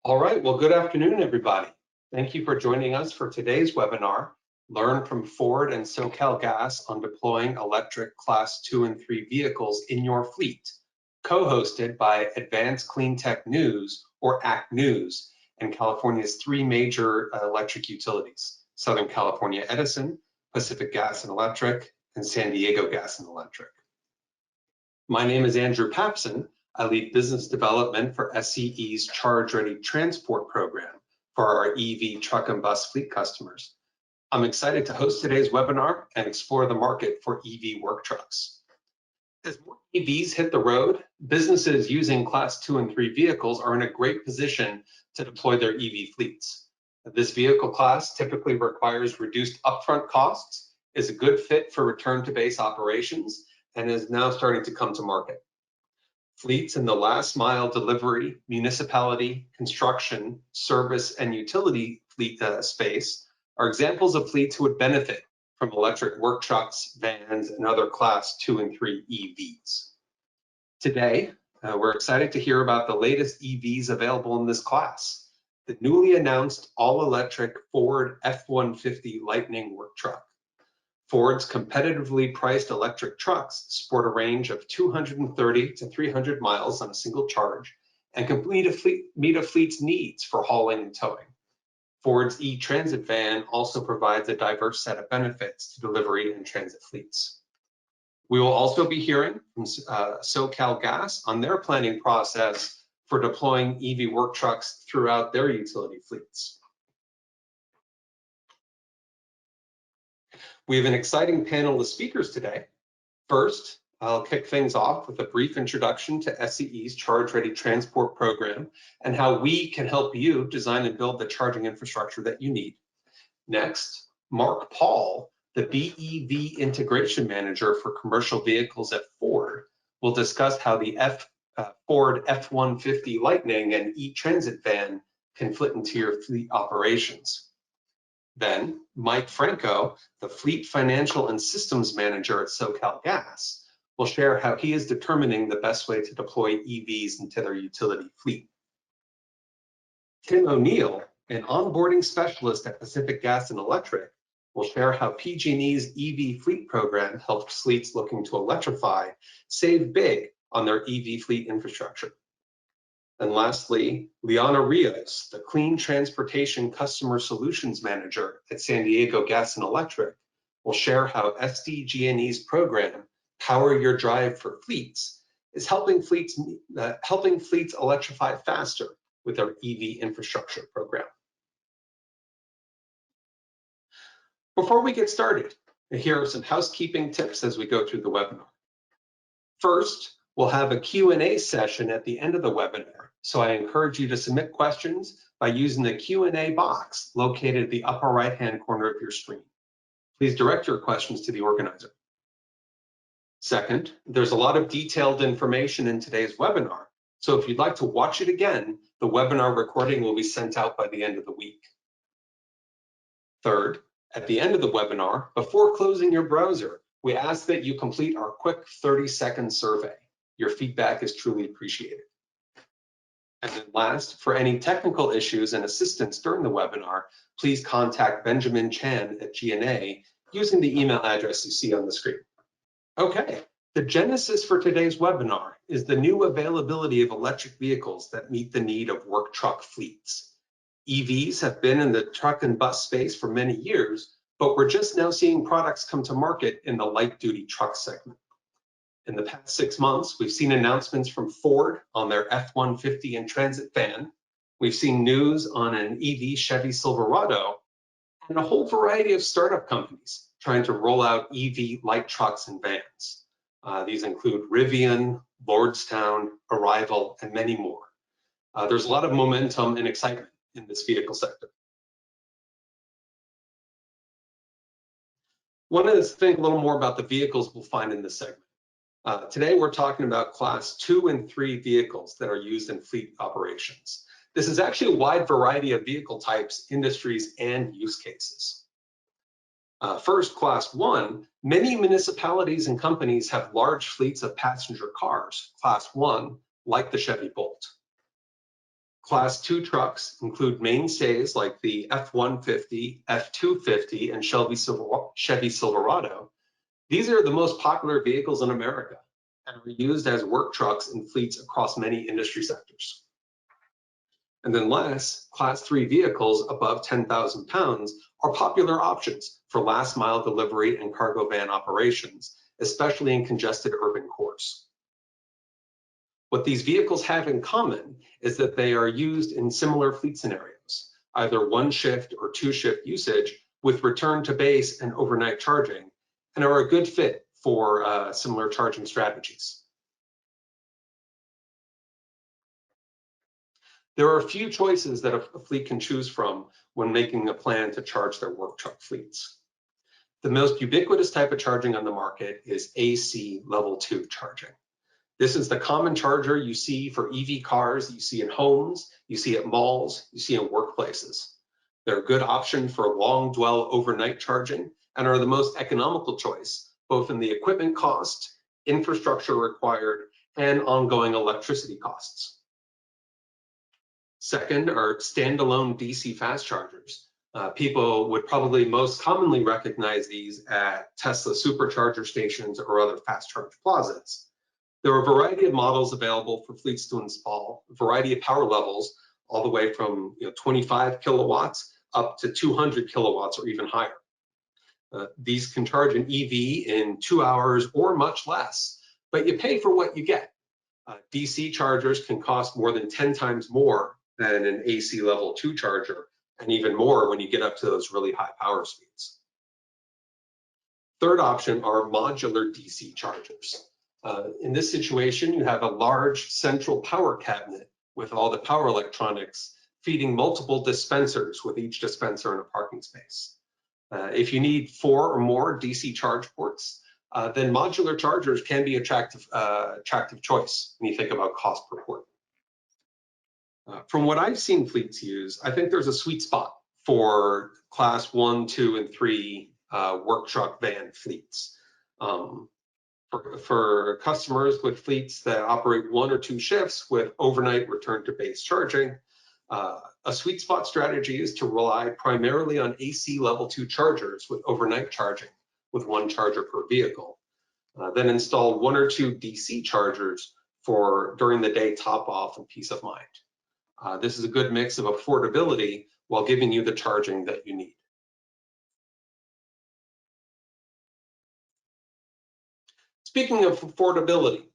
All right, well, good afternoon, everybody. Thank you for joining us for today's webinar, Learn from Ford and SoCalGas on Deploying Electric Class 2 and 3 Vehicles in Your Fleet, co-hosted by Advanced Clean Tech News, or ACT News, and California's three major electric utilities, Southern California Edison, Pacific Gas and Electric, and San Diego Gas and Electric. My name is Andrew Papson. I lead business development for SCE's Charge Ready Transport program for our EV truck and bus fleet customers. I'm excited to host today's webinar and explore the market for EV work trucks. As more EVs hit the road, businesses using Class 2 and 3 vehicles are in a great position to deploy their EV fleets. This vehicle class typically requires reduced upfront costs, is a good fit for return to base operations, and is now starting to come to market. Fleets in the last mile delivery, municipality, construction, service, and utility fleet space are examples of fleets who would benefit from electric work trucks, vans, and other Class 2 and 3 EVs. Today, we're excited to hear about the latest EVs available in this class. The newly announced all-electric Ford F150 Lightning work truck. Ford's competitively priced electric trucks sport a range of 230 to 300 miles on a single charge and can meet a fleet's needs for hauling and towing. Ford's ETransit van also provides a diverse set of benefits to delivery and transit fleets. We will also be hearing from SoCalGas on their planning process for deploying EV work trucks throughout their utility fleets. We have an exciting panel of speakers today. First, I'll kick things off with a brief introduction to SCE's Charge Ready Transport program and how we can help you design and build the charging infrastructure that you need. Next, Mark Paul, the BEV Integration Manager for Commercial Vehicles at Ford, will discuss how the Ford F150 Lightning and ETransit van can fit into your fleet operations. Then, Mike Franco, the Fleet Financial and Systems Manager at SoCalGas, will share how he is determining the best way to deploy EVs into their utility fleet. Tim O'Neill, an onboarding specialist at Pacific Gas and Electric, will share how PG&E's EV fleet program helps fleets looking to electrify save big on their EV fleet infrastructure. And lastly, Liana Rios, the Clean Transportation Customer Solutions Manager at San Diego Gas and Electric, will share how SDGE's program, Power Your Drive for Fleets, is helping fleets electrify faster with their EV infrastructure program. Before we get started, here are some housekeeping tips as we go through the webinar. First, we'll have a Q&A session at the end of the webinar, so I encourage you to submit questions by using the Q&A box located at the upper right-hand corner of your screen. Please direct your questions to the organizer. Second, there's a lot of detailed information in today's webinar, so if you'd like to watch it again, the webinar recording will be sent out by the end of the week. Third, at the end of the webinar, before closing your browser, we ask that you complete our quick 30-second survey. Your feedback is truly appreciated. And then last, for any technical issues and assistance during the webinar, please contact Benjamin Chan at G&A using the email address you see on the screen. Okay, the genesis for today's webinar is the new availability of electric vehicles that meet the need of work truck fleets. EVs have been in the truck and bus space for many years, but we're just now seeing products come to market in the light-duty truck segment. In the past 6 months, we've seen announcements from Ford on their F-150 ETransit van. We've seen news on an EV Chevy Silverado and a whole variety of startup companies trying to roll out EV light trucks and vans. These include Rivian, Lordstown, Arrival, and many more. There's a lot of momentum and excitement in this vehicle sector. One is to think a little more about the vehicles we'll find in this segment. Today, we're talking about Class 2 and 3 vehicles that are used in fleet operations. This is actually a wide variety of vehicle types, industries, and use cases. First, Class 1, many municipalities and companies have large fleets of passenger cars, Class 1, like the Chevy Bolt. Class 2 trucks include mainstays like the F150, F250, and Chevy Silverado. These are the most popular vehicles in America and are used as work trucks in fleets across many industry sectors. And then last, Class 3 vehicles above 10,000 pounds are popular options for last mile delivery and cargo van operations, especially in congested urban cores. What these vehicles have in common is that they are used in similar fleet scenarios, either one shift or two shift usage with return to base and overnight charging, and are a good fit for similar charging strategies. There are a few choices that a fleet can choose from when making a plan to charge their work truck fleets. The most ubiquitous type of charging on the market is AC level 2 charging. This is the common charger you see for EV cars, you see in homes, you see at malls, you see in workplaces. They're a good option for long dwell overnight charging and are the most economical choice, both in the equipment cost, infrastructure required, and ongoing electricity costs. Second are standalone DC fast chargers. People would probably most commonly recognize these at Tesla supercharger stations or other fast charge plazas. There are a variety of models available for fleets to install, a variety of power levels, all the way from 25 kilowatts up to 200 kilowatts or even higher. These can charge an EV in 2 hours or much less, but you pay for what you get. DC chargers can cost more than 10 times more than an AC level 2 charger, and even more when you get up to those really high power speeds. Third option are modular DC chargers. In this situation, you have a large central power cabinet with all the power electronics feeding multiple dispensers, with each dispenser in a parking space. If you need 4 or more DC charge ports, then modular chargers can be attractive choice when you think about cost per port. From what I've seen fleets use, I think there's a sweet spot for class 1, 2, and 3 work truck van fleets. For customers with fleets that operate 1 or 2 shifts with overnight return to base charging, a sweet spot strategy is to rely primarily on AC level 2 chargers with overnight charging with 1 charger per vehicle. Then install 1 or 2 DC chargers for during the day top off and peace of mind. This is a good mix of affordability while giving you the charging that you need. Speaking of affordability,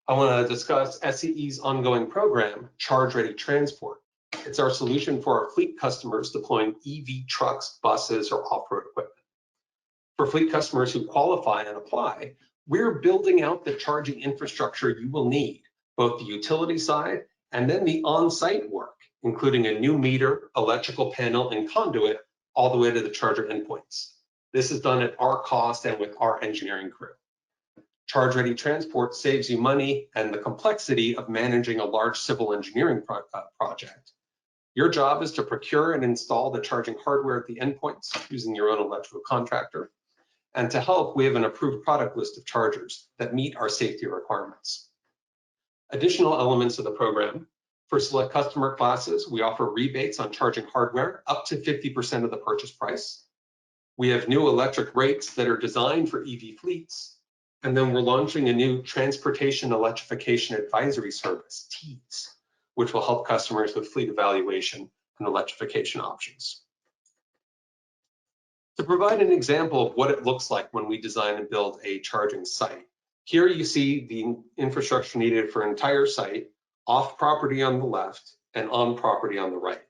I want to discuss SCE's ongoing program, Charge Ready Transport. It's our solution for our fleet customers deploying EV trucks, buses, or off-road equipment. For fleet customers who qualify and apply, we're building out the charging infrastructure you will need, both the utility side and then the on-site work, including a new meter, electrical panel, and conduit all the way to the charger endpoints. This is done at our cost and with our engineering crew. Charge Ready Transport saves you money and the complexity of managing a large civil engineering project. Your job is to procure and install the charging hardware at the endpoints using your own electrical contractor. And to help, we have an approved product list of chargers that meet our safety requirements. Additional elements of the program: for select customer classes, we offer rebates on charging hardware up to 50% of the purchase price. We have new electric rates that are designed for EV fleets. And then we're launching a new Transportation Electrification Advisory Service, TEAS, which will help customers with fleet evaluation and electrification options. To provide an example of what it looks like when we design and build a charging site, here you see the infrastructure needed for an entire site, off property on the left and on property on the right.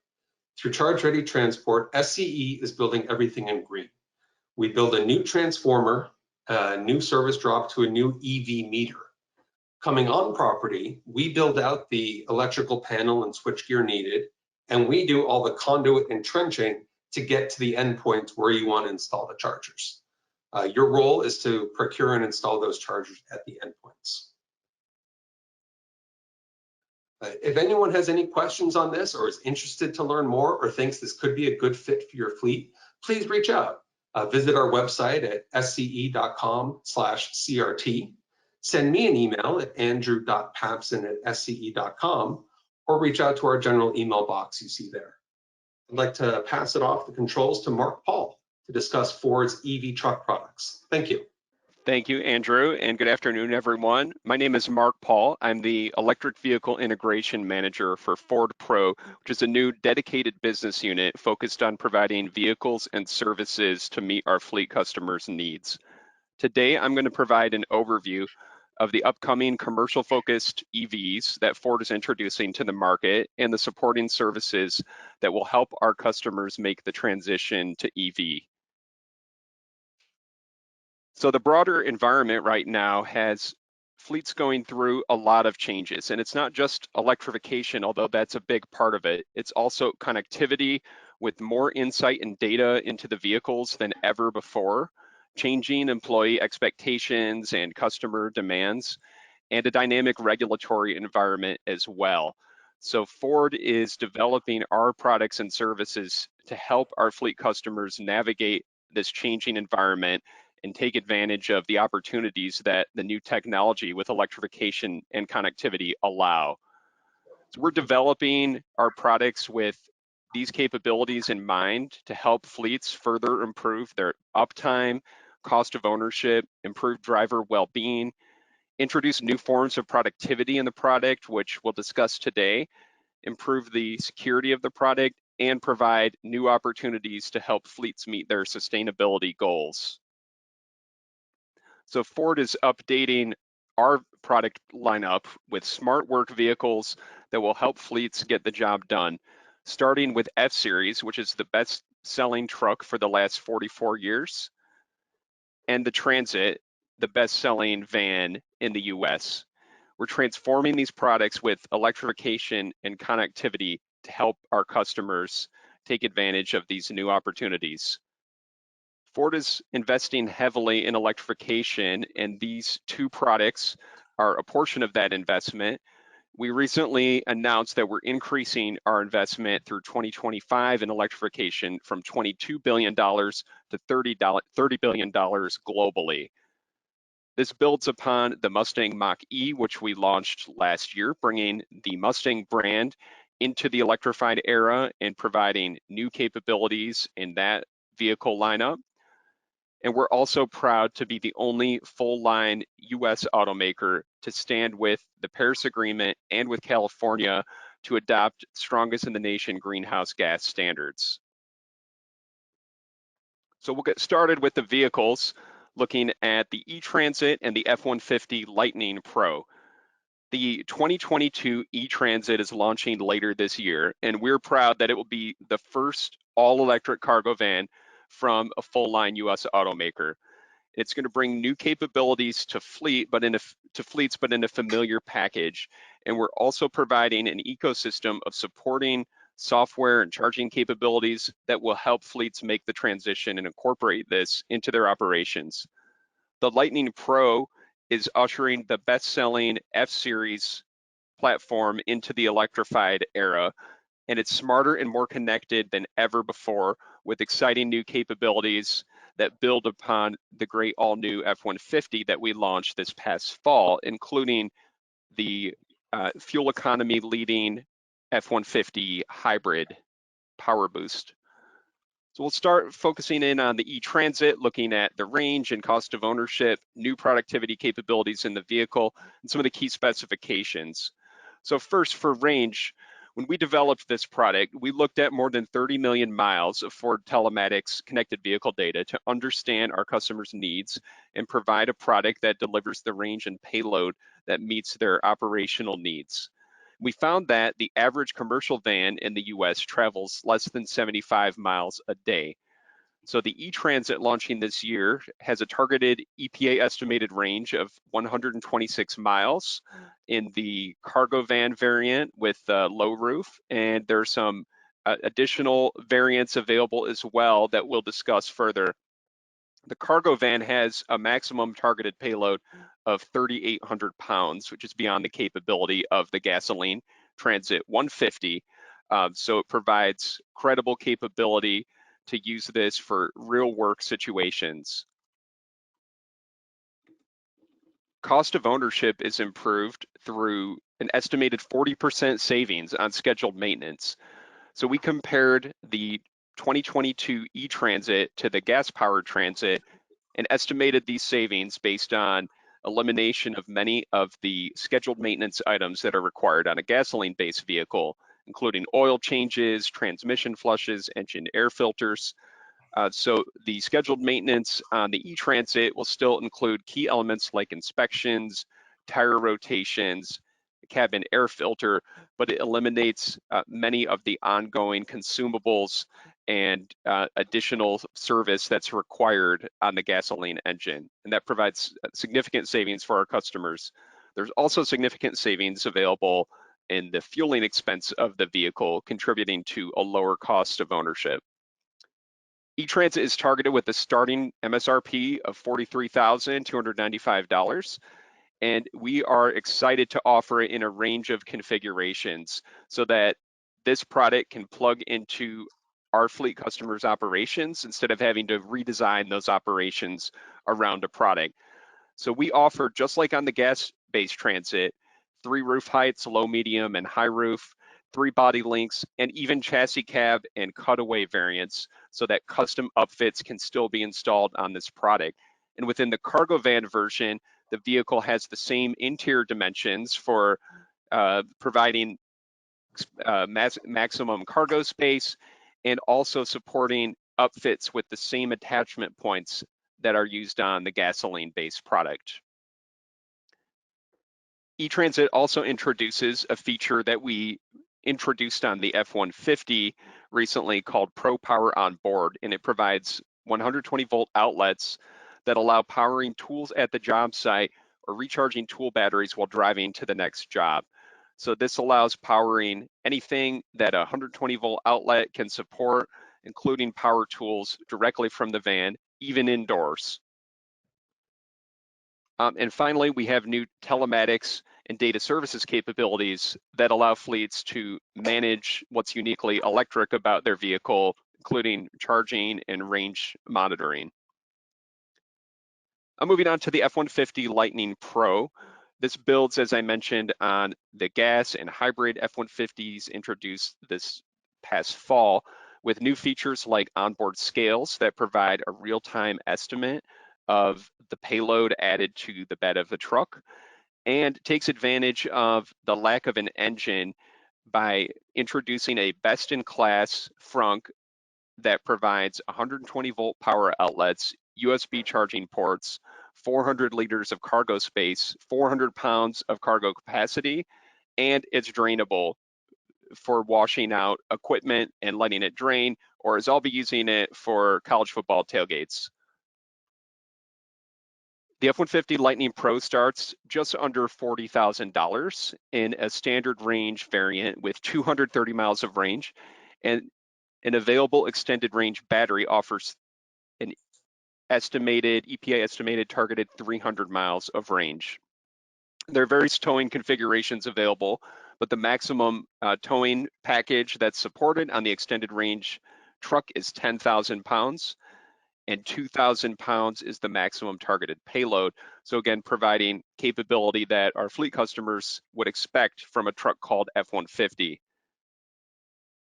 Through Charge Ready Transport, SCE is building everything in green. We build a new transformer, a new service drop to a new EV meter. Coming on property, we build out the electrical panel and switchgear needed, and we do all the conduit and trenching to get to the endpoint where you want to install the chargers. Your role is to procure and install those chargers at the endpoints. If anyone has any questions on this or is interested to learn more or thinks this could be a good fit for your fleet, please reach out. Visit our website at sce.com/CRT. Send me an email at andrew.papson@sce.com, or reach out to our general email box you see there. I'd like to pass it off the controls to Mark Paul to discuss Ford's EV truck products. Thank you. Thank you, Andrew, and good afternoon, everyone. My name is Mark Paul. I'm the Electric Vehicle Integration Manager for Ford Pro, which is a new dedicated business unit focused on providing vehicles and services to meet our fleet customers' needs. Today, I'm going to provide an overview of the upcoming commercial-focused EVs that Ford is introducing to the market and the supporting services that will help our customers make the transition to EV. So the broader environment right now has fleets going through a lot of changes, and it's not just electrification, although that's a big part of it. It's also connectivity with more insight and data into the vehicles than ever before, changing employee expectations and customer demands, and a dynamic regulatory environment as well. So Ford is developing our products and services to help our fleet customers navigate this changing environment and take advantage of the opportunities that the new technology with electrification and connectivity allow. So we're developing our products with these capabilities in mind to help fleets further improve their uptime, cost of ownership, improve driver well-being, introduce new forms of productivity in the product, which we'll discuss today, improve the security of the product, and provide new opportunities to help fleets meet their sustainability goals. So Ford is updating our product lineup with smart work vehicles that will help fleets get the job done, starting with F-Series, which is the best-selling truck for the last 44 years, and the Transit, the best-selling van in the US. We're transforming these products with electrification and connectivity to help our customers take advantage of these new opportunities. Ford is investing heavily in electrification, and these two products are a portion of that investment. We recently announced that we're increasing our investment through 2025 in electrification from $22 billion to $30 billion globally. This builds upon the Mustang Mach-E, which we launched last year, bringing the Mustang brand into the electrified era and providing new capabilities in that vehicle lineup. And we're also proud to be the only full-line US automaker to stand with the Paris Agreement and with California to adopt strongest in the nation greenhouse gas standards. So we'll get started with the vehicles, looking at the ETransit and the F150 Lightning Pro. The 2022 ETransit is launching later this year, and we're proud that it will be the first all-electric cargo van from a full-line US automaker. It's going to bring new capabilities to fleets, but in a familiar package. And we're also providing an ecosystem of supporting software and charging capabilities that will help fleets make the transition and incorporate this into their operations. The Lightning Pro is ushering the best-selling F-Series platform into the electrified era, and it's smarter and more connected than ever before, with exciting new capabilities that build upon the great all-new F-150 that we launched this past fall, including the fuel economy leading F-150 hybrid power boost. So we'll start focusing in on the ETransit, looking at the range and cost of ownership, new productivity capabilities in the vehicle, and some of the key specifications. So first, for range, when we developed this product, we looked at more than 30 million miles of Ford Telematics connected vehicle data to understand our customers' needs and provide a product that delivers the range and payload that meets their operational needs. We found that the average commercial van in the US travels less than 75 miles a day. So the ETransit launching this year has a targeted EPA estimated range of 126 miles in the cargo van variant with low roof, and there's some additional variants available as well that we'll discuss further. The cargo van has a maximum targeted payload of 3,800 pounds, which is beyond the capability of the gasoline Transit 150. So it provides credible capability to use this for real work situations. Cost of ownership is improved through an estimated 40% savings on scheduled maintenance. So we compared the 2022 ETransit to the gas-powered transit and estimated these savings based on elimination of many of the scheduled maintenance items that are required on a gasoline-based vehicle, including oil changes, transmission flushes, engine air filters. So the scheduled maintenance on the ETransit will still include key elements like inspections, tire rotations, cabin air filter, but it eliminates many of the ongoing consumables and additional service that's required on the gasoline engine. And that provides significant savings for our customers. There's also significant savings available in the fueling expense of the vehicle, contributing to a lower cost of ownership. ETransit is targeted with a starting MSRP of $43,295. And we are excited to offer it in a range of configurations so that this product can plug into our fleet customers' operations instead of having to redesign those operations around a product. So we offer, just like on the gas-based transit, 3 roof heights, low, medium, and high roof, 3 body lengths, and even chassis cab and cutaway variants so that custom upfits can still be installed on this product. And within the cargo van version, the vehicle has the same interior dimensions for providing maximum cargo space and also supporting upfits with the same attachment points that are used on the gasoline-based product. ETransit also introduces a feature that we introduced on the F150 recently called Pro Power on Board, and it provides 120-volt outlets that allow powering tools at the job site or recharging tool batteries while driving to the next job. So this allows powering anything that a 120-volt outlet can support, including power tools directly from the van, even indoors. And finally, we have new telematics and data services capabilities that allow fleets to manage what's uniquely electric about their vehicle, including charging and range monitoring. Moving on to the F150 Lightning Pro. This builds, as I mentioned, on the gas and hybrid F150s introduced this past fall with new features like onboard scales that provide a real-time estimate of the payload added to the bed of the truck, and takes advantage of the lack of an engine by introducing a best-in-class frunk that provides 120-volt power outlets, USB charging ports, 400 liters of cargo space, 400 pounds of cargo capacity, and it's drainable for washing out equipment and letting it drain, or as I'll be using it for college football tailgates. The F150 Lightning Pro starts just under $40,000 in a standard range variant with 230 miles of range, and an available extended range battery offers an EPA estimated targeted 300 miles of range. There are various towing configurations available, but the maximum towing package that's supported on the extended range truck is 10,000 pounds. And 2,000 pounds is the maximum targeted payload. So again, providing capability that our fleet customers would expect from a truck called F150.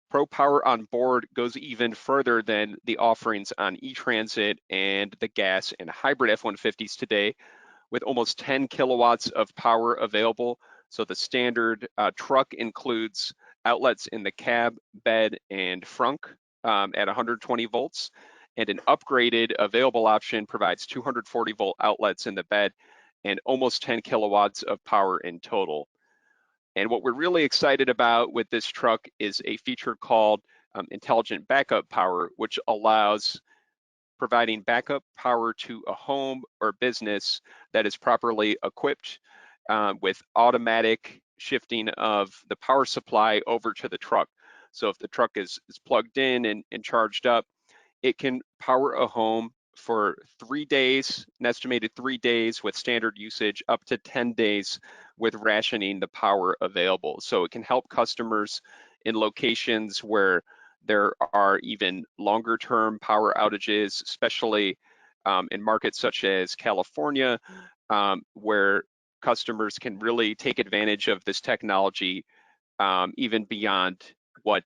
Pro Power on Board goes even further than the offerings on ETransit and the gas and hybrid F150s today, with almost 10 kilowatts of power available. So the standard truck includes outlets in the cab, bed, and frunk at 120 volts. And an upgraded available option provides 240 volt outlets in the bed and almost 10 kilowatts of power in total. And what we're really excited about with this truck is a feature called intelligent backup power, which allows providing backup power to a home or business that is properly equipped with automatic shifting of the power supply over to the truck. So if the truck is plugged in and charged up, it can power a home for 3 days, an estimated 3 days with standard usage, up to 10 days with rationing the power available. So it can help customers in locations where there are even longer term power outages, especially in markets such as California, where customers can really take advantage of this technology even beyond what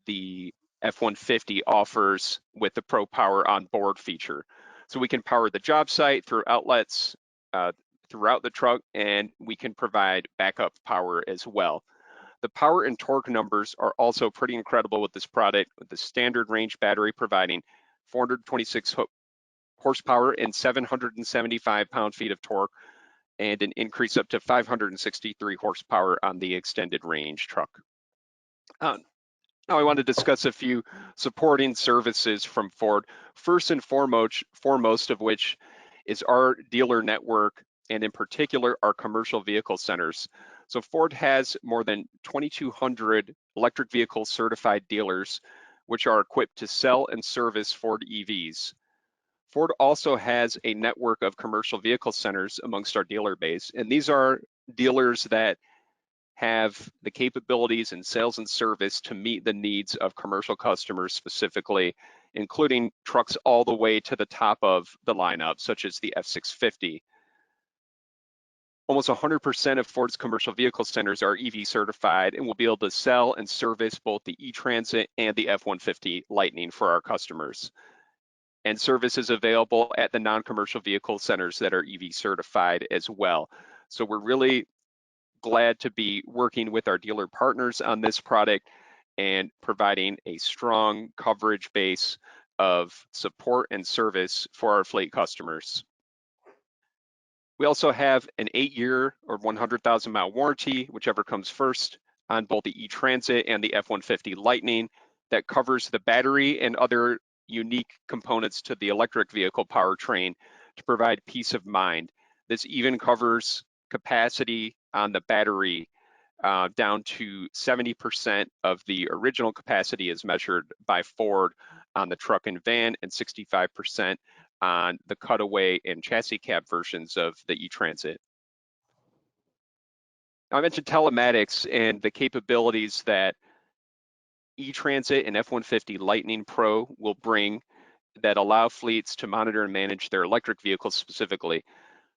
the F-150 offers with the Pro Power on board feature. So we can power the job site through outlets throughout the truck, and we can provide backup power as well. The power and torque numbers are also pretty incredible with this product, with the standard range battery providing 426 horsepower and 775 pound-feet of torque, and an increase up to 563 horsepower on the extended range truck. Now I want to discuss a few supporting services from Ford. First and foremost of which is our dealer network, and in particular our commercial vehicle centers. So Ford has more than 2,200 electric vehicle certified dealers, which are equipped to sell and service Ford EVs. Ford also has a network of commercial vehicle centers amongst our dealer base, and these are dealers that have the capabilities in sales and service to meet the needs of commercial customers specifically, including trucks all the way to the top of the lineup, such as the F650. Almost 100% of Ford's commercial vehicle centers are EV certified and will be able to sell and service both the ETransit and the F150 Lightning for our customers. And service is available at the non-commercial vehicle centers that are EV certified as well. So we're really glad to be working with our dealer partners on this product and providing a strong coverage base of support and service for our fleet customers. We also have an 8-year or 100,000-mile warranty, whichever comes first, on both the ETransit and the F150 Lightning that covers the battery and other unique components to the electric vehicle powertrain to provide peace of mind. This even covers capacity on the battery down to 70% of the original capacity as measured by Ford on the truck and van, and 65% on the cutaway and chassis cab versions of the ETransit. Now, I mentioned telematics and the capabilities that ETransit and F-150 Lightning Pro will bring that allow fleets to monitor and manage their electric vehicles specifically.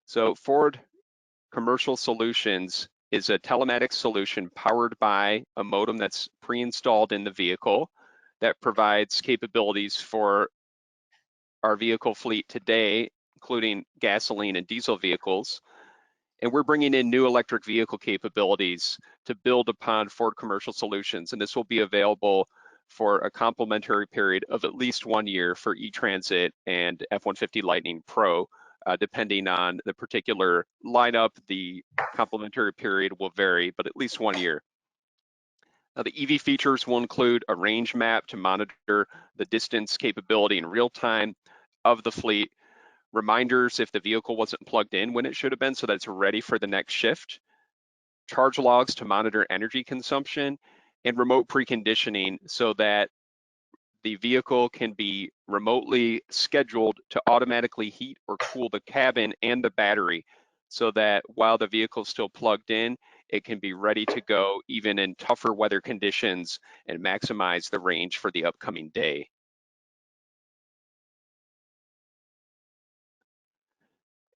So Ford Commercial Solutions is a telematics solution powered by a modem that's pre-installed in the vehicle that provides capabilities for our vehicle fleet today, including gasoline and diesel vehicles. And we're bringing in new electric vehicle capabilities to build upon Ford Commercial Solutions. And this will be available for a complimentary period of at least 1 year for ETransit and F-150 Lightning Pro. Depending on the particular lineup, the complimentary period will vary, but at least 1 year. Now, the EV features will include a range map to monitor the distance capability in real time of the fleet, reminders if the vehicle wasn't plugged in when it should have been so that it's ready for the next shift, charge logs to monitor energy consumption, and remote preconditioning so that the vehicle can be remotely scheduled to automatically heat or cool the cabin and the battery so that while the vehicle is still plugged in, it can be ready to go even in tougher weather conditions and maximize the range for the upcoming day.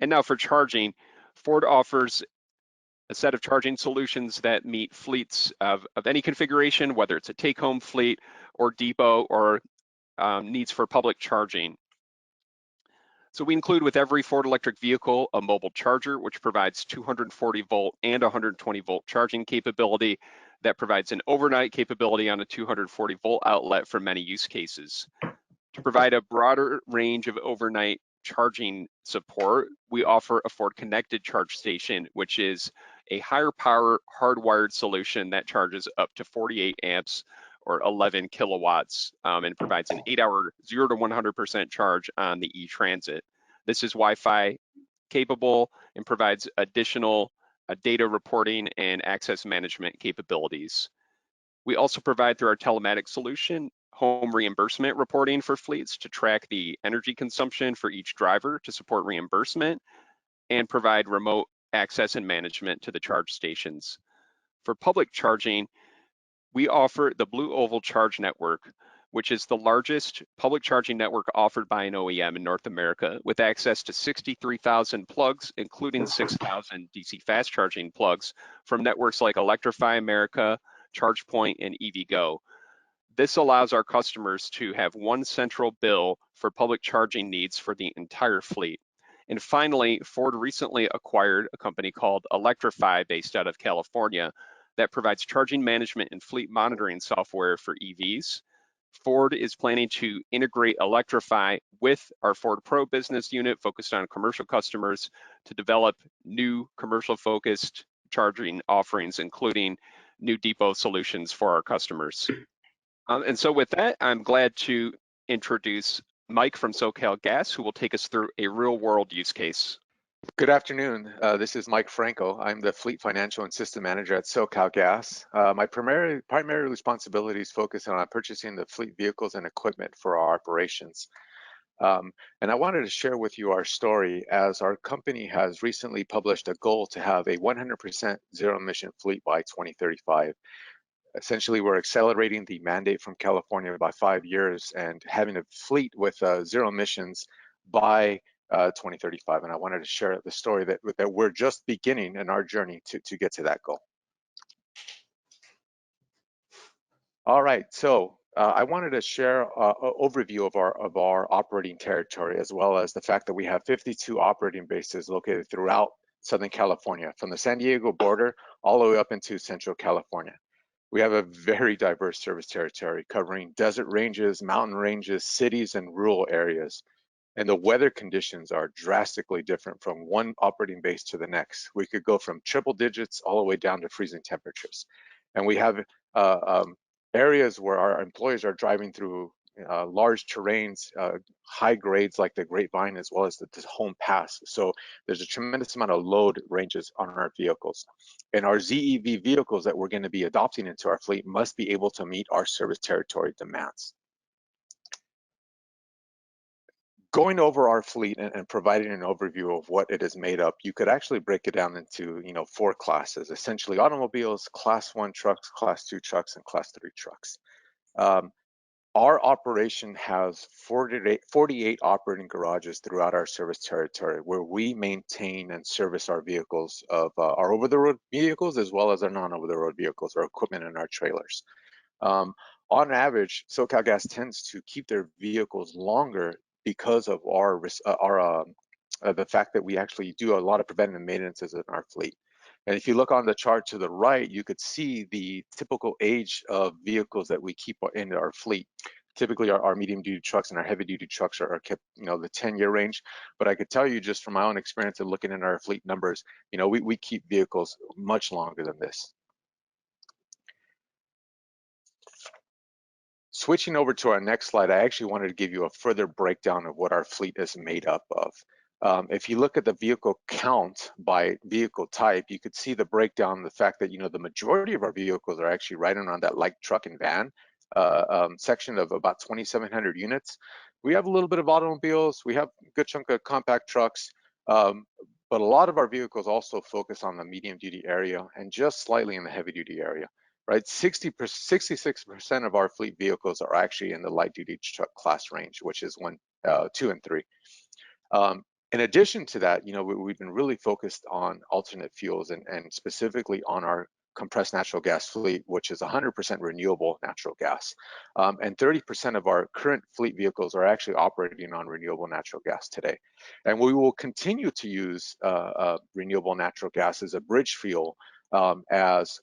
And now for charging, Ford offers a set of charging solutions that meet fleets of any configuration, whether it's a take-home fleet or depot or needs for public charging. So we include with every Ford electric vehicle a mobile charger, which provides 240 volt and 120 volt charging capability that provides an overnight capability on a 240 volt outlet for many use cases. To provide a broader range of overnight charging support, we offer a Ford Connected Charge Station, which is a higher power hardwired solution that charges up to 48 amps or 11 kilowatts and provides an 8-hour 0 to 100% charge on the ETransit. This is Wi-Fi capable and provides additional data reporting and access management capabilities. We also provide through our telematics solution home reimbursement reporting for fleets to track the energy consumption for each driver to support reimbursement and provide remote access and management to the charge stations. For public charging, we offer the Blue Oval Charge Network, which is the largest public charging network offered by an OEM in North America, with access to 63,000 plugs, including 6,000 DC fast charging plugs from networks like Electrify America, ChargePoint, and EVgo. This allows our customers to have one central bill for public charging needs for the entire fleet. And finally, Ford recently acquired a company called Electrify, based out of California, that provides charging management and fleet monitoring software for EVs. Ford is planning to integrate Electrify with our Ford Pro business unit focused on commercial customers to develop new commercial-focused charging offerings, including new depot solutions for our customers. And so with that, I'm glad to introduce Mike from SoCal Gas, who will take us through a real-world use case. Good afternoon. This is Mike Franco. I'm the Fleet Financial and System Manager at SoCal Gas. My primary responsibilities focus on purchasing the fleet vehicles and equipment for our operations. And I wanted to share with you our story, as our company has recently published a goal to have a 100% zero-emission fleet by 2035. Essentially, we're accelerating the mandate from California by 5 years and having a fleet with zero emissions by 2035. And I wanted to share the story that we're just beginning in our journey to get to that goal. All right, so I wanted to share an overview of our operating territory, as well as the fact that we have 52 operating bases located throughout Southern California, from the San Diego border all the way up into Central California. We have a very diverse service territory covering desert ranges, mountain ranges, cities, and rural areas. And the weather conditions are drastically different from one operating base to the next. We could go from triple digits all the way down to freezing temperatures. And we have areas where our employees are driving through large terrains, high grades like the Grapevine, as well as the Home Pass. So there's a tremendous amount of load ranges on our vehicles. And our ZEV vehicles that we're going to be adopting into our fleet must be able to meet our service territory demands. Going over our fleet and providing an overview of what it is made up, you could actually break it down into 4 classes, essentially automobiles, class 1 trucks, class 2 trucks, and class 3 trucks. Our operation has 48 operating garages throughout our service territory, where we maintain and service our vehicles of our over-the-road vehicles, as well as our non-over-the-road vehicles, our equipment and our trailers. On average, SoCal Gas tends to keep their vehicles longer because of the fact that we actually do a lot of preventative maintenances in our fleet. And if you look on the chart to the right, you could see the typical age of vehicles that we keep in our fleet. Typically, our medium-duty trucks and our heavy-duty trucks are kept, the 10-year range. But I could tell you, just from my own experience of looking at our fleet numbers, we keep vehicles much longer than this. Switching over to our next slide, I actually wanted to give you a further breakdown of what our fleet is made up of. If you look at the vehicle count by vehicle type, you could see the breakdown, the fact that, the majority of our vehicles are actually right around that light truck and van section of about 2,700 units. We have a little bit of automobiles, we have a good chunk of compact trucks, but a lot of our vehicles also focus on the medium duty area and just slightly in the heavy duty area, right? 66% of our fleet vehicles are actually in the light duty truck class range, which is 1, 2, and 3. In addition to that, we've been really focused on alternate fuels and specifically on our compressed natural gas fleet, which is 100% renewable natural gas. And 30% of our current fleet vehicles are actually operating on renewable natural gas today. And we will continue to use renewable natural gas as a bridge fuel as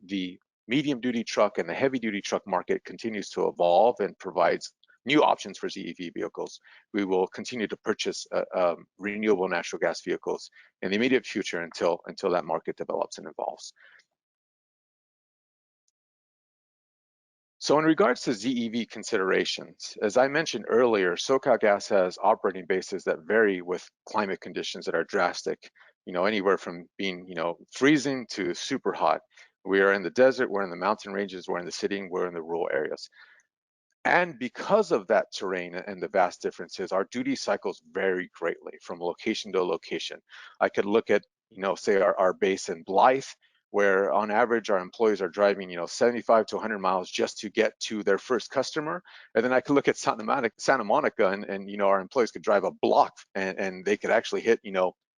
the medium duty truck and the heavy duty truck market continues to evolve and provides new options for ZEV vehicles. We will continue to purchase renewable natural gas vehicles in the immediate future until that market develops and evolves. So in regards to ZEV considerations, as I mentioned earlier, SoCal Gas has operating bases that vary with climate conditions that are drastic, anywhere from being, freezing to super hot. We are in the desert, we're in the mountain ranges, we're in the city, we're in the rural areas. And because of that terrain and the vast differences, our duty cycles vary greatly from location to location. I could look at, say our base in Blythe, where on average our employees are driving 75 to 100 miles just to get to their first customer. And then I could look at Santa Monica and our employees could drive a block and they could actually hit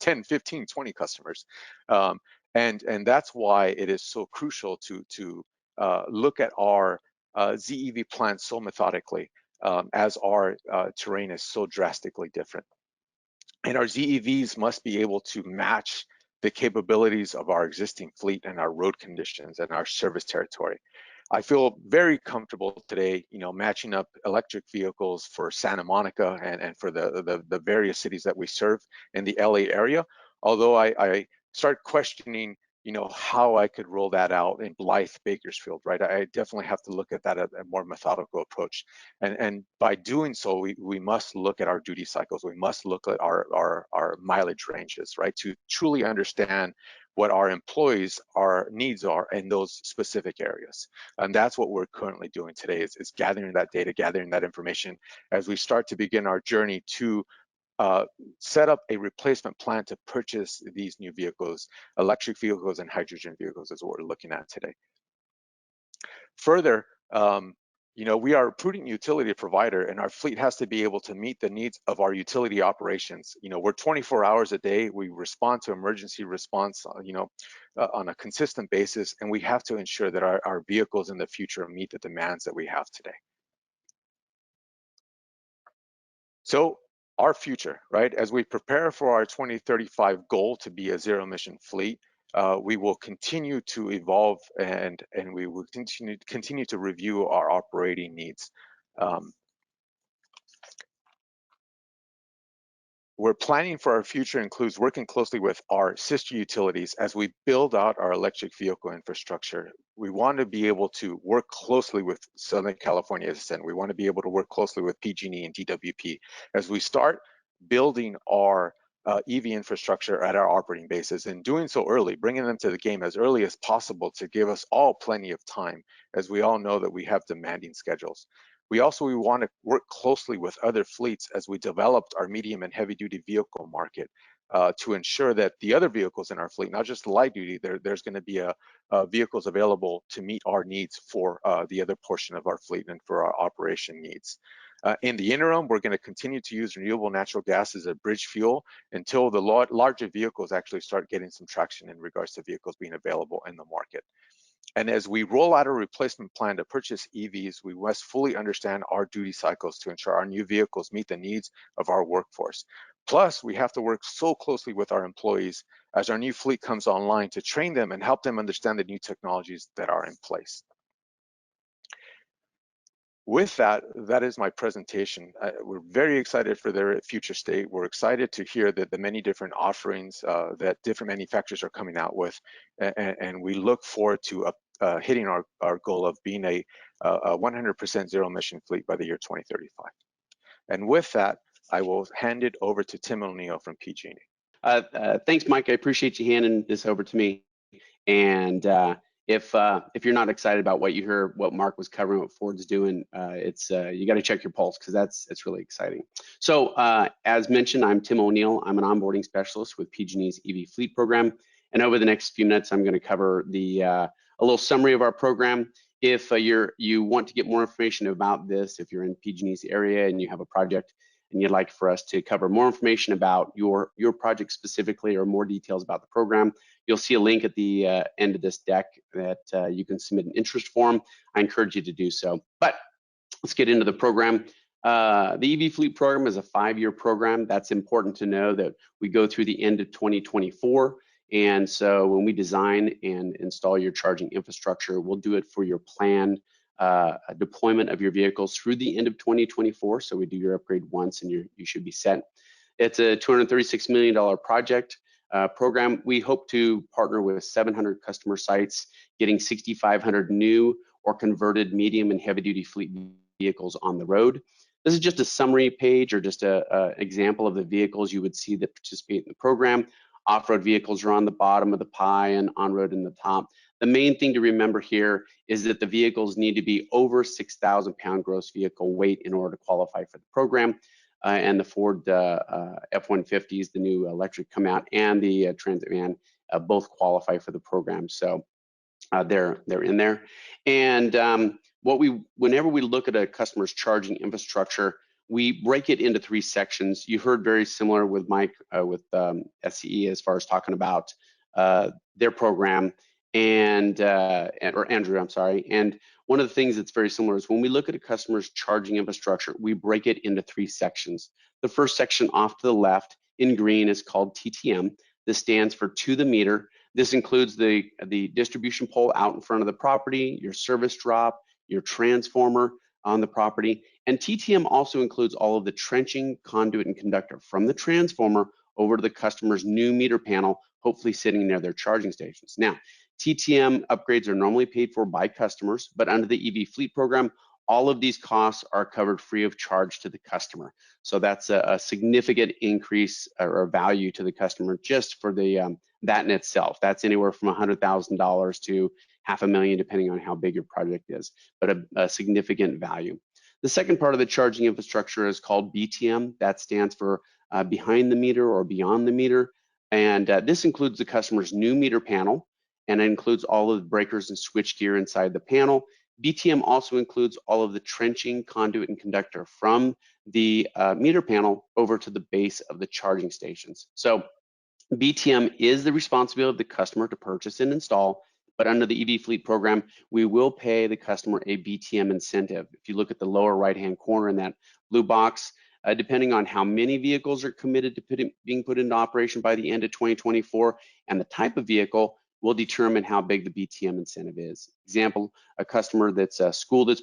10, 15, 20 customers. And that's why it is so crucial to look at our ZEV plan so methodically, as our terrain is so drastically different. And our ZEVs must be able to match the capabilities of our existing fleet and our road conditions and our service territory. I feel very comfortable today, matching up electric vehicles for Santa Monica and for the various cities that we serve in the LA area. Although I start questioning, how I could roll that out in Blythe, Bakersfield, right? I definitely have to look at that a more methodical approach. And by doing so, we must look at our duty cycles. We must look at our mileage ranges, right? To truly understand what our employees' needs are in those specific areas. And that's what we're currently doing today is gathering that data, gathering that information as we start to begin our journey to set up a replacement plan to purchase these new vehicles, electric vehicles and hydrogen vehicles is what we're looking at today. Further, we are a prudent utility provider and our fleet has to be able to meet the needs of our utility operations. We're 24 hours a day. We respond to emergency response, on a consistent basis, and we have to ensure that our vehicles in the future meet the demands that we have today. So our future, right? As we prepare for our 2035 goal to be a zero-emission fleet, we will continue to evolve and we will continue to review our operating needs. We're planning for our future includes working closely with our sister utilities as we build out our electric vehicle infrastructure. We want to be able to work closely with Southern California, as I said. We want to be able to work closely with PG&E and DWP as we start building our EV infrastructure at our operating bases, and doing so early, bringing them to the game as early as possible to give us all plenty of time, as we all know that we have demanding schedules. We want to work closely with other fleets as we developed our medium and heavy duty vehicle market to ensure that the other vehicles in our fleet, not just the light duty, there's going to be vehicles available to meet our needs for the other portion of our fleet and for our operation needs. In the interim, we're going to continue to use renewable natural gas as a bridge fuel until the larger vehicles actually start getting some traction in regards to vehicles being available in the market. And as we roll out a replacement plan to purchase EVs, we must fully understand our duty cycles to ensure our new vehicles meet the needs of our workforce. Plus, we have to work so closely with our employees as our new fleet comes online to train them and help them understand the new technologies that are in place. With that, that is my presentation. We're very excited for their future state. We're excited to hear that the many different offerings that different manufacturers are coming out with, and we look forward to hitting our goal of being a 100% zero emission fleet by the year 2035. And with that, I will hand it over to Tim O'Neill from PG&E. Thanks, Mike. I appreciate you handing this over to me. And if you're not excited about what you heard, what Mark was covering, what Ford's doing, you got to check your pulse, because it's really exciting. So as mentioned, I'm Tim O'Neill. I'm an onboarding specialist with PG&E's EV Fleet Program. And over the next few minutes, I'm going to cover a little summary of our program. If you want to get more information about this, if you're in PG&E's area and you have a project and you'd like for us to cover more information about your project specifically, or more details about the program, you'll see a link at the end of this deck that you can submit an interest form. I encourage you to do so. But let's get into the program. The EV Fleet Program is a 5-year program. That's important to know that we go through the end of 2024. And so when we design and install your charging infrastructure, we'll do it for your planned deployment of your vehicles through the end of 2024. So we do your upgrade once and you should be set. It's a $236 million project program. We hope to partner with 700 customer sites, getting 6,500 new or converted medium and heavy duty fleet vehicles on the road. This is just a summary page, or just an example of the vehicles you would see that participate in the program. Off-road vehicles are on the bottom of the pie and on-road in the top. The main thing to remember here is that the vehicles need to be over 6,000 pound gross vehicle weight in order to qualify for the program. And the Ford F-150s, the new electric, come out, and the Transit van both qualify for the program. So they're in there. And whenever we look at a customer's charging infrastructure, we break it into 3 sections. You heard very similar with Mike with SCE as far as talking about their program or Andrew, I'm sorry. And one of the things that's very similar is when we look at a customer's charging infrastructure, we break it into 3 sections. The first section off to the left in green is called TTM. This stands for to the meter. This includes the distribution pole out in front of the property, your service drop, your transformer on the property. And TTM also includes all of the trenching, conduit, and conductor from the transformer over to the customer's new meter panel, hopefully sitting near their charging stations. Now, TTM upgrades are normally paid for by customers, but under the EV Fleet program, all of these costs are covered free of charge to the customer. So that's a significant increase or value to the customer just for the that in itself. That's anywhere from $100,000 to $500,000, depending on how big your project is, but a significant value. The second part of the charging infrastructure is called BTM. That stands for behind the meter or beyond the meter. And this includes the customer's new meter panel, and it includes all of the breakers and switch gear inside the panel. BTM also includes all of the trenching, conduit, and conductor from the meter panel over to the base of the charging stations. So BTM is the responsibility of the customer to purchase and install, but under the EV Fleet program, we will pay the customer a BTM incentive. If you look at the lower right-hand corner in that blue box, depending on how many vehicles are committed to being put into operation by the end of 2024 and the type of vehicle, will determine how big the BTM incentive is. Example, a customer that's a school that's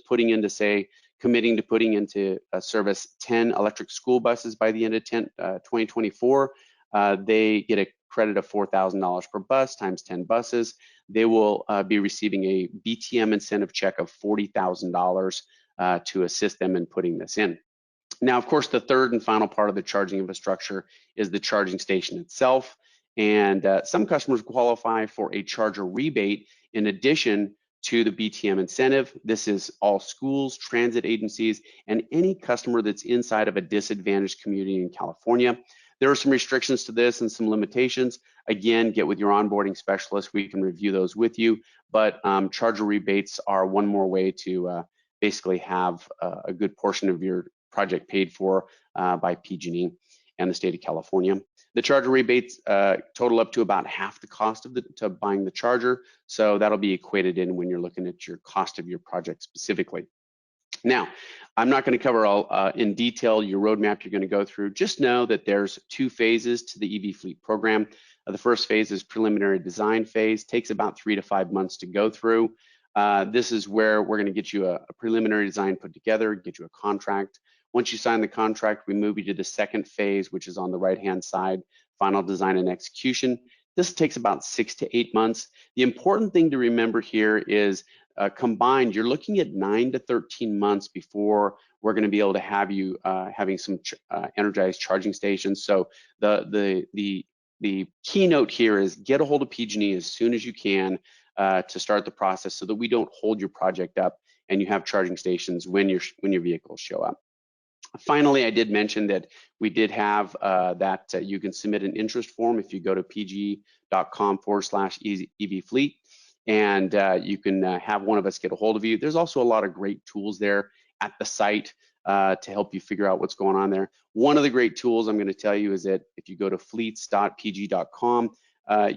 committing to putting into service 10 electric school buses by the end of 2024, they get a credit of $4,000 per bus times 10 buses. They will be receiving a BTM incentive check of $40,000 to assist them in putting this in. Now, of course, the third and final part of the charging infrastructure is the charging station itself. And some customers qualify for a charger rebate in addition to the BTM incentive. This is all schools, transit agencies, and any customer that's inside of a disadvantaged community in California. There are some restrictions to this and some limitations. Again, get with your onboarding specialist. We can review those with you. But charger rebates are one more way to basically have a good portion of your project paid for by PG&E and the state of California. The charger rebates total up to about half the cost of buying the charger. So that'll be equated in when you're looking at your cost of your project specifically. Now, I'm not going to cover all in detail your roadmap you're going to go through. Just know that there's 2 phases to the EV Fleet program. The first phase is preliminary design phase, takes about 3 to 5 months to go through. This is where we're going to get you a preliminary design put together, get you a contract. Once you sign the contract, we move you to the second phase, which is on the right-hand side, final design and execution. This takes about 6 to 8 months. The important thing to remember here is combined, you're looking at 9 to 13 months before we're going to be able to have you having some energized charging stations. So the keynote here is get a hold of PG&E as soon as you can to start the process so that we don't hold your project up and you have charging stations when your vehicles show up. Finally, I did mention that we did have that you can submit an interest form if you go to pg.com/EVFleet, and you can have one of us get a hold of you. There's also a lot of great tools there at the site to help you figure out what's going on there. One of the great tools I'm going to tell you is that if you go to fleets.pg.com,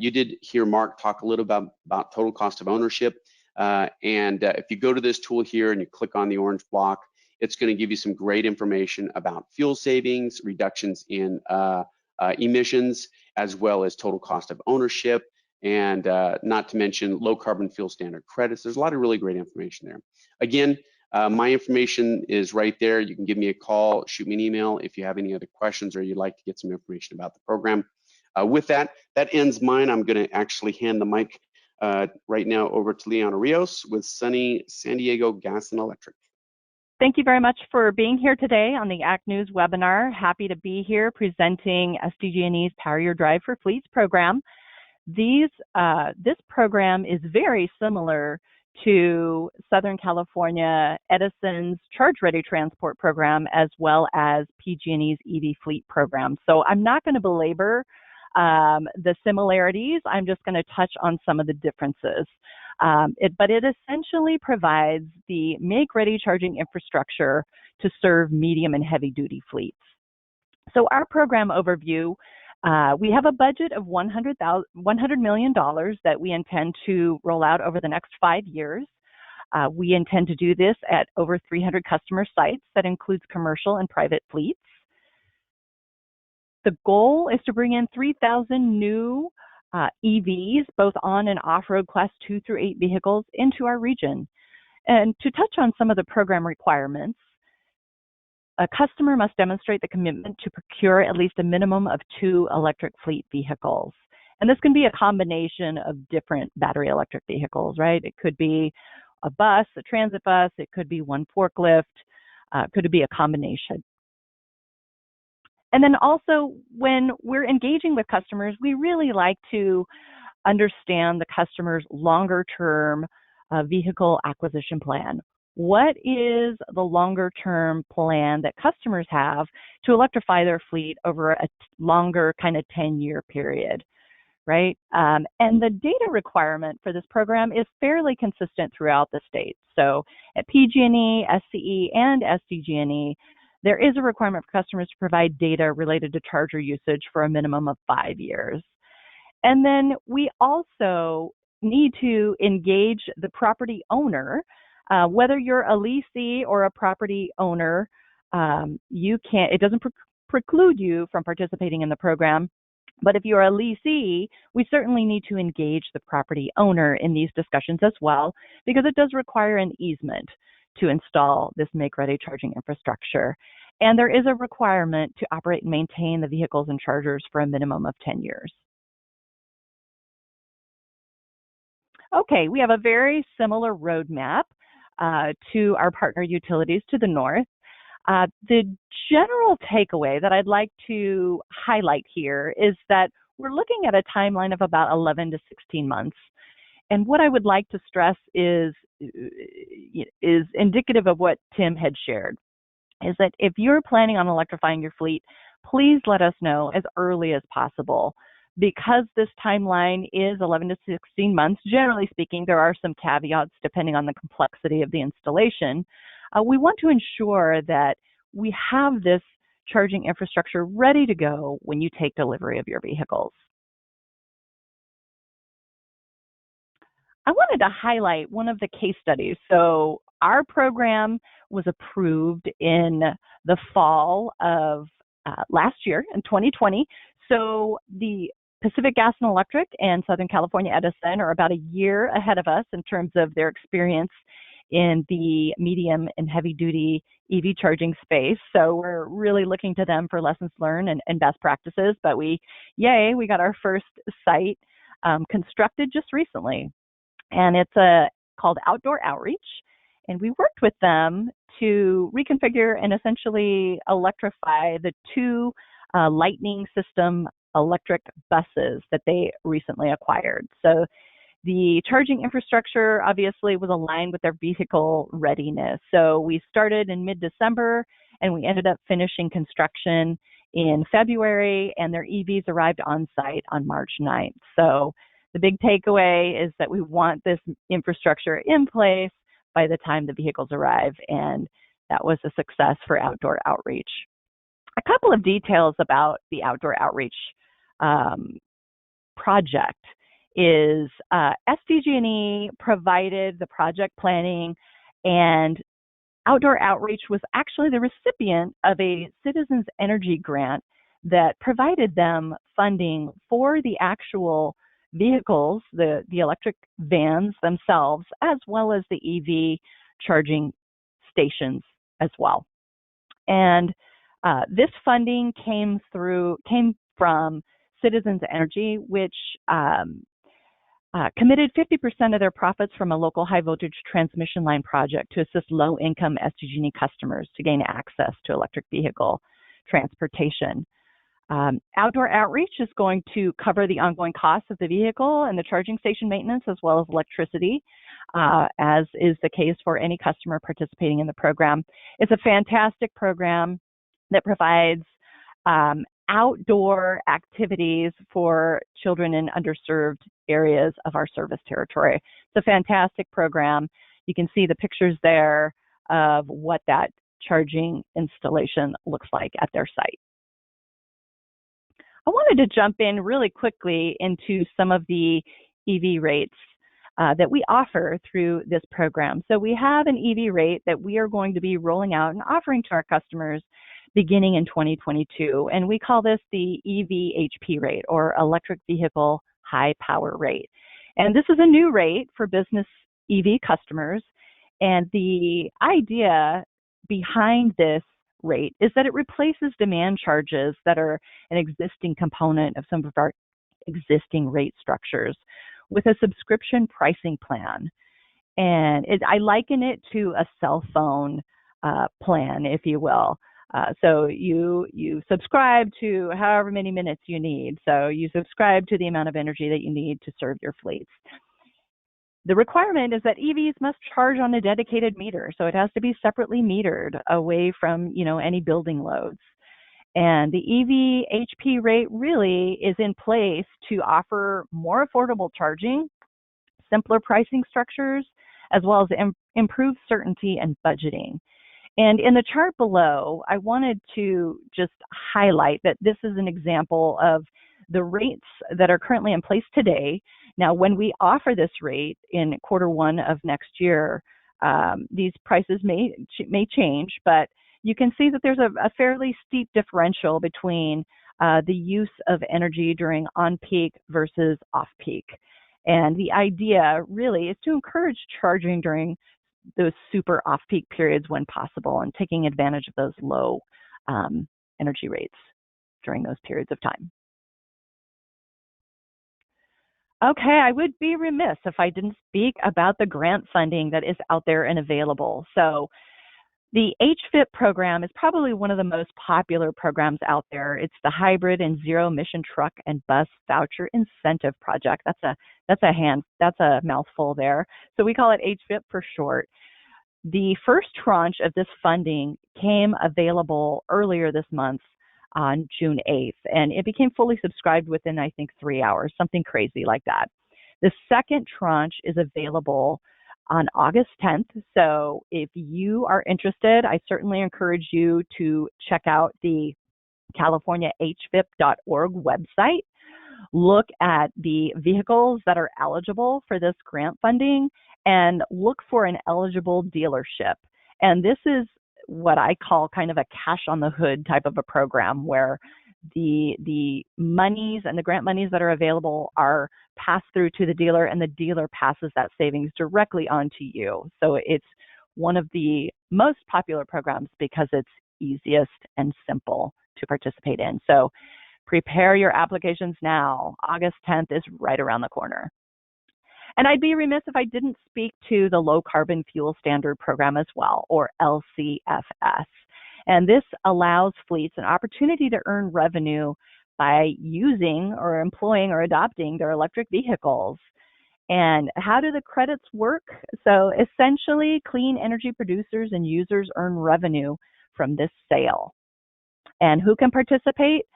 you did hear Mark talk a little about total cost of ownership. And if you go to this tool here and you click on the orange block, it's going to give you some great information about fuel savings, reductions in emissions, as well as total cost of ownership, and not to mention low carbon fuel standard credits. There's a lot of really great information there. Again, my information is right there. You can give me a call, shoot me an email if you have any other questions or you'd like to get some information about the program. With that ends mine. I'm going to actually hand the mic right now over to Leona Rios with sunny San Diego Gas and Electric. Thank you very much for being here today on the ACT News webinar. Happy to be here presenting SDGE's Power Your Drive for Fleets program. This program is very similar to Southern California Edison's Charge Ready Transport program, as well as PG&E's EV Fleet program. So I'm not going to belabor The similarities, I'm just going to touch on some of the differences. But it essentially provides the make-ready charging infrastructure to serve medium and heavy-duty fleets. So our program overview, we have a budget of $100 million that we intend to roll out over the next 5 years. We intend to do this at over 300 customer sites. That includes commercial and private fleets. The goal is to bring in 3,000 new EVs, both on and off-road class 2 through 8 vehicles into our region. And to touch on some of the program requirements, a customer must demonstrate the commitment to procure at least a minimum of 2 electric fleet vehicles. And this can be a combination of different battery electric vehicles, right? It could be a bus, a transit bus, it could be one forklift, could be a combination. And then also, when we're engaging with customers, we really like to understand the customer's longer-term vehicle acquisition plan. What is the longer-term plan that customers have to electrify their fleet over a longer kind of 10-year period, right? And the data requirement for this program is fairly consistent throughout the state. So at PG&E, SCE, and SDGE, there is a requirement for customers to provide data related to charger usage for a minimum of 5 years. And then we also need to engage the property owner. Whether you're a leasee or a property owner, it doesn't preclude you from participating in the program. But if you're a leasee, we certainly need to engage the property owner in these discussions as well, because it does require an easement to install this make-ready charging infrastructure. And there is a requirement to operate and maintain the vehicles and chargers for a minimum of 10 years. Okay, we have a very similar roadmap to our partner utilities to the north. The general takeaway that I'd like to highlight here is that we're looking at a timeline of about 11 to 16 months. And what I would like to stress is indicative of what Tim had shared, is that if you're planning on electrifying your fleet, please let us know as early as possible. Because this timeline is 11 to 16 months, generally speaking, there are some caveats depending on the complexity of the installation. We want to ensure that we have this charging infrastructure ready to go when you take delivery of your vehicles. I wanted to highlight one of the case studies. So our program was approved in the fall of last year, in 2020. So the Pacific Gas and Electric and Southern California Edison are about a year ahead of us in terms of their experience in the medium and heavy duty EV charging space. So we're really looking to them for lessons learned and best practices. But we got our first site constructed just recently. And it's called Outdoor Outreach. And we worked with them to reconfigure and essentially electrify the 2 Lightning system electric buses that they recently acquired. So the charging infrastructure obviously was aligned with their vehicle readiness. So we started in mid-December and we ended up finishing construction in February, and their EVs arrived on site on March 9th. So the big takeaway is that we want this infrastructure in place by the time the vehicles arrive, and that was a success for Outdoor Outreach. A couple of details about the Outdoor Outreach project is SDGE provided the project planning, and Outdoor Outreach was actually the recipient of a Citizens Energy grant that provided them funding for the actual vehicles, the electric vans themselves, as well as the EV charging stations as well. And this funding came from Citizens Energy, which committed 50% of their profits from a local high voltage transmission line project to assist low-income SDGE customers to gain access to electric vehicle transportation. Outdoor Outreach is going to cover the ongoing costs of the vehicle and the charging station maintenance, as well as electricity, as is the case for any customer participating in the program. It's a fantastic program that provides outdoor activities for children in underserved areas of our service territory. It's a fantastic program. You can see the pictures there of what that charging installation looks like at their site. I wanted to jump in really quickly into some of the EV rates that we offer through this program. So we have an EV rate that we are going to be rolling out and offering to our customers beginning in 2022. And we call this the EVHP rate, or Electric Vehicle High Power Rate. And this is a new rate for business EV customers. And the idea behind this rate is that it replaces demand charges that are an existing component of some of our existing rate structures with a subscription pricing plan. And I liken it to a cell phone plan, if you will. So you subscribe to however many minutes you need. So you subscribe to the amount of energy that you need to serve your fleets. The requirement is that EVs must charge on a dedicated meter. So it has to be separately metered away from, any building loads. And the EVHP rate really is in place to offer more affordable charging, simpler pricing structures, as well as improved certainty and budgeting. And in the chart below, I wanted to just highlight that this is an example of the rates that are currently in place today. Now, when we offer this rate in Q1 of next year, these prices may change, but you can see that there's a fairly steep differential between the use of energy during on-peak versus off-peak. And the idea really is to encourage charging during those super off-peak periods when possible and taking advantage of those low energy rates during those periods of time. Okay, I would be remiss if I didn't speak about the grant funding that is out there and available. So the HFIP program is probably one of the most popular programs out there. It's the Hybrid and Zero Emission Truck and Bus Voucher Incentive Project. That's a mouthful there. So we call it HFIP for short. The first tranche of this funding came available earlier this month on June 8th, and it became fully subscribed within, I think, 3 hours, something crazy like that. The second tranche is available on August 10th. So if you are interested, I certainly encourage you to check out the CaliforniaHFIP.org website. Look at the vehicles that are eligible for this grant funding and look for an eligible dealership. And this is what I call kind of a cash on the hood type of a program where the monies and the grant monies that are available are passed through to the dealer, and the dealer passes that savings directly on to you. So it's one of the most popular programs because it's easiest and simple to participate in. So prepare your applications now. August 10th is right around the corner. And I'd be remiss if I didn't speak to the Low Carbon Fuel Standard Program as well, or LCFS. And this allows fleets an opportunity to earn revenue by using or employing or adopting their electric vehicles. And how do the credits work? So essentially, clean energy producers and users earn revenue from this sale. And who can participate?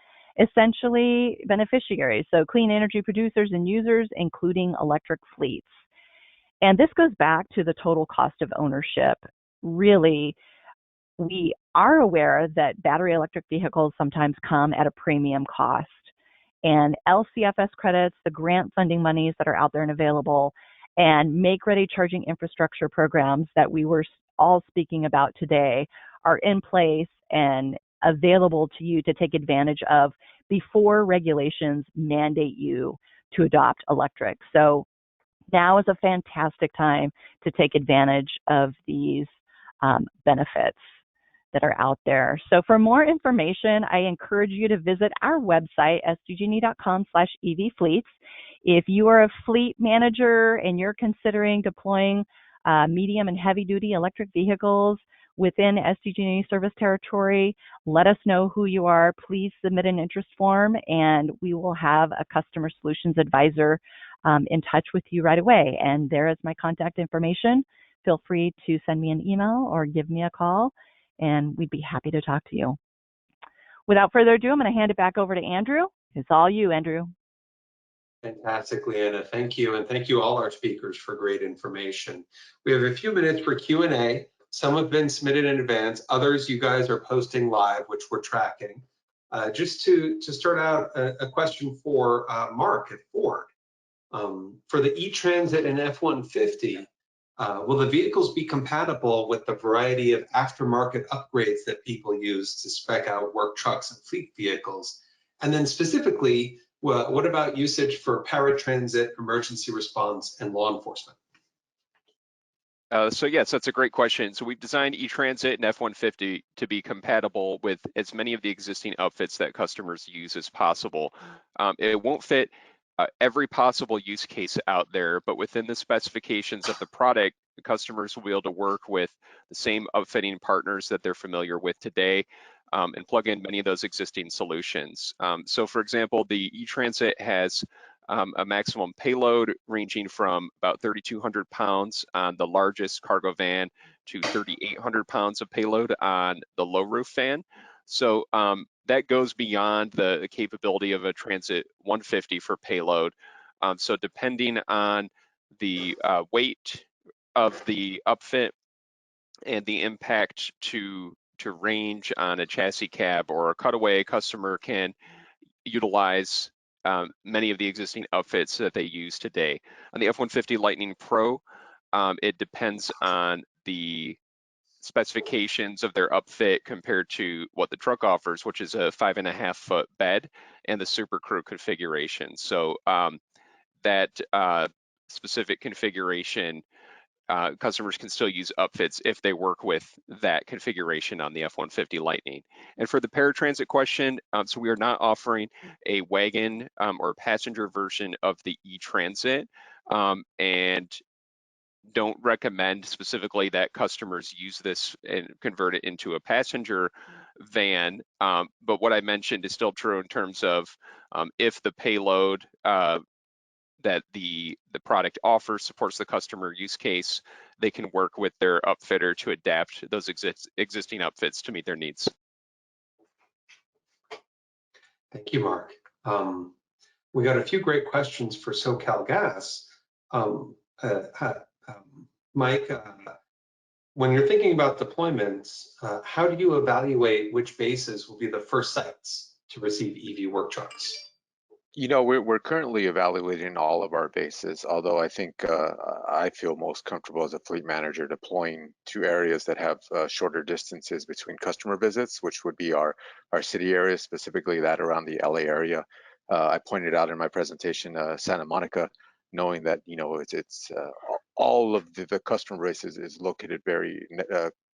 Essentially, beneficiaries. So clean energy producers and users, including electric fleets. And this goes back to the total cost of ownership. Really, we are aware that battery electric vehicles sometimes come at a premium cost. And LCFS credits, the grant funding monies that are out there and available, and make-ready charging infrastructure programs that we were all speaking about today are in place and available to you to take advantage of before regulations mandate you to adopt electric. So now is a fantastic time to take advantage of these benefits that are out there. So for more information, I encourage you to visit our website, sdge.com/evfleets. If you are a fleet manager and you're considering deploying medium and heavy duty electric vehicles within SDGE service territory, let us know who you are. Please submit an interest form and we will have a customer solutions advisor in touch with you right away. And there is my contact information. Feel free to send me an email or give me a call and we'd be happy to talk to you. Without further ado, I'm going to hand it back over to Andrew. It's all you, Andrew. Fantastic, Leanna. Thank you. And thank you all our speakers for great information. We have a few minutes for Q&A. Some have been submitted in advance. Others you guys are posting live, which we're tracking. Just to start out, a question for Mark at Ford. For the ETransit and F150, will the vehicles be compatible with the variety of aftermarket upgrades that people use to spec out work trucks and fleet vehicles? And then specifically, what about usage for paratransit, emergency response, and law enforcement? So yes, that's a great question. So we've designed ETransit and F150 to be compatible with as many of the existing outfits that customers use as possible. It won't fit every possible use case out there, but within the specifications of the product, the customers will be able to work with the same outfitting partners that they're familiar with today and plug in many of those existing solutions. So for example, the ETransit has a maximum payload ranging from about 3,200 pounds on the largest cargo van to 3,800 pounds of payload on the low roof van. So that goes beyond the capability of a Transit 150 for payload. So depending on the weight of the upfit and the impact to range on a chassis cab or a cutaway, a customer can utilize many of the existing outfits that they use today. On the F150 Lightning Pro, it depends on the specifications of their upfit compared to what the truck offers, which is a 5.5-foot bed and the Super Crew configuration. So that specific configuration, customers can still use upfits if they work with that configuration on the F-150 Lightning. And for the paratransit question, so we are not offering a wagon or passenger version of the ETransit, and don't recommend specifically that customers use this and convert it into a passenger van. But what I mentioned is still true in terms of if the payload that the product offers supports the customer use case, they can work with their upfitter to adapt those existing upfits to meet their needs. Thank you, Mark. We got a few great questions for SoCalGas. Mike, when you're thinking about deployments, how do you evaluate which bases will be the first sites to receive EV work trucks? You know, we're currently evaluating all of our bases, although I think I feel most comfortable as a fleet manager deploying to areas that have shorter distances between customer visits, which would be our city areas, specifically that around the LA area. I pointed out in my presentation Santa Monica, knowing that, you know, it's all of the customer base is located very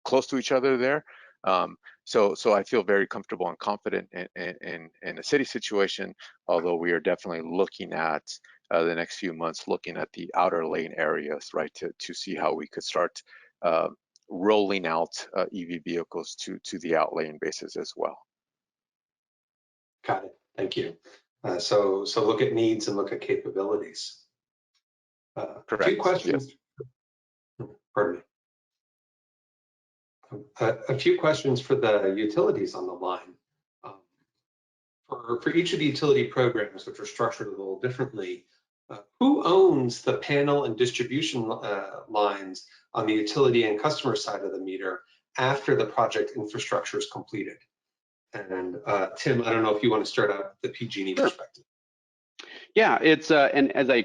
close to each other there. So I feel very comfortable and confident in a city situation, although we are definitely looking at the next few months, looking at the outer lane areas, right, to see how we could start rolling out EV vehicles to the out lane bases as well. Got it. Thank you. So look at needs and look at capabilities. Correct. A few questions. Yep. Pardon me. A few questions for the utilities on the line. For each of the utility programs, which are structured a little differently, who owns the panel and distribution lines on the utility and customer side of the meter after the project infrastructure is completed? And Tim, I don't know if you want to start out with the PG&E perspective. Yeah, it's and as I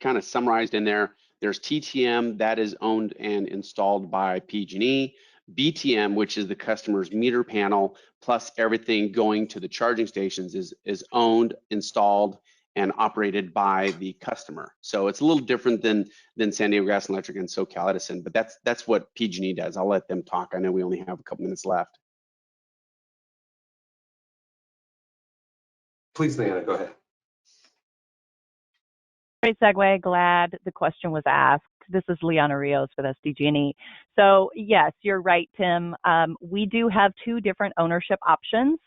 kind of summarized in there, there's TTM that is owned and installed by PG&E. BTM, which is the customer's meter panel, plus everything going to the charging stations is owned, installed, and operated by the customer. So it's a little different than San Diego Gas and Electric and SoCal Edison, but that's what PG&E does. I'll let them talk. I know we only have a couple minutes left. Please, Leanna, go ahead. Great segue. Glad the question was asked. This is Leanna Rios with SDGE. So yes, you're right, Tim. We do have two different ownership options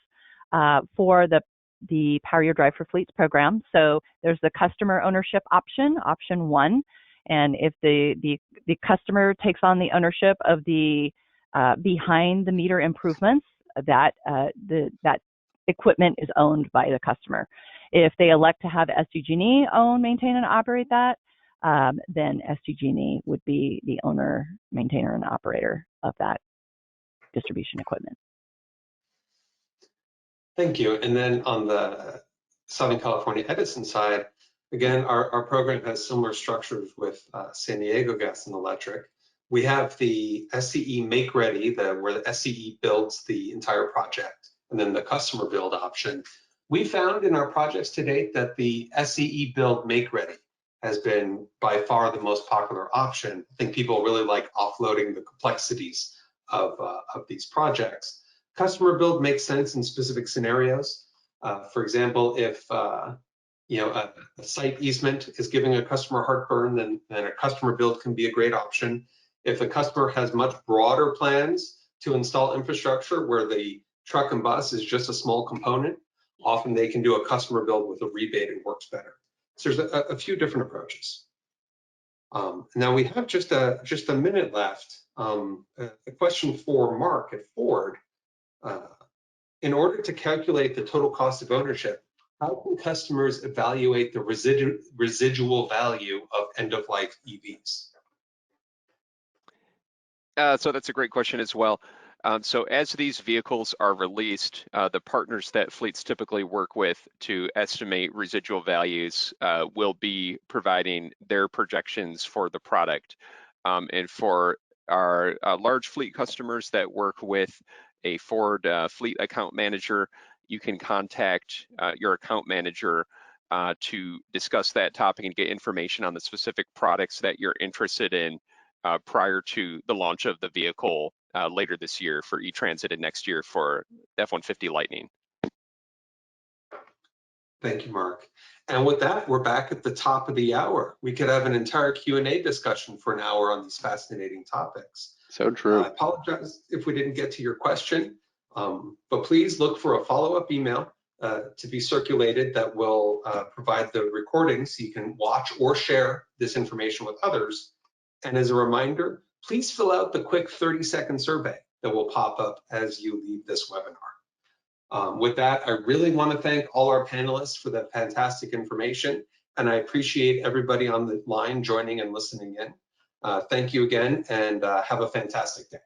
for the Power Your Drive for Fleets program. So there's the customer ownership option, option 1, and if the customer takes on the ownership of the behind the meter improvements, that equipment is owned by the customer. If they elect to have SDGE own, maintain, and operate that, then SDGE would be the owner, maintainer, and operator of that distribution equipment. Thank you. And then on the Southern California Edison side, again, our program has similar structures with San Diego Gas and Electric. We have the SCE Make Ready, where the SCE builds the entire project, and then the customer build option. We found in our projects to date that the SCE Build Make Ready has been by far the most popular option. I think people really like offloading the complexities of these projects. Customer build makes sense in specific scenarios. For example, if a site easement is giving a customer heartburn, then a customer build can be a great option. If the customer has much broader plans to install infrastructure where the truck and bus is just a small component, often they can do a customer build with a rebate and works better. So there's a few different approaches. Now we have just a minute left. A question for Mark at Ford. In order to calculate the total cost of ownership, how can customers evaluate the residual value of end-of-life EVs? So that's a great question as well. So as these vehicles are released, the partners that fleets typically work with to estimate residual values will be providing their projections for the product. And for our large fleet customers that work with a Ford fleet account manager, you can contact your account manager to discuss that topic and get information on the specific products that you're interested in prior to the launch of the vehicle later this year for ETransit and next year for F-150 Lightning. Thank you, Mark. And with that, we're back at the top of the hour. We could have an entire Q&A discussion for an hour on these fascinating topics. So true. I apologize if we didn't get to your question, but please look for a follow-up email to be circulated that will provide the recording so you can watch or share this information with others. And as a reminder, please fill out the quick 30-second survey that will pop up as you leave this webinar. With that, I really want to thank all our panelists for the fantastic information, and I appreciate everybody on the line joining and listening in. Thank you again, and have a fantastic day.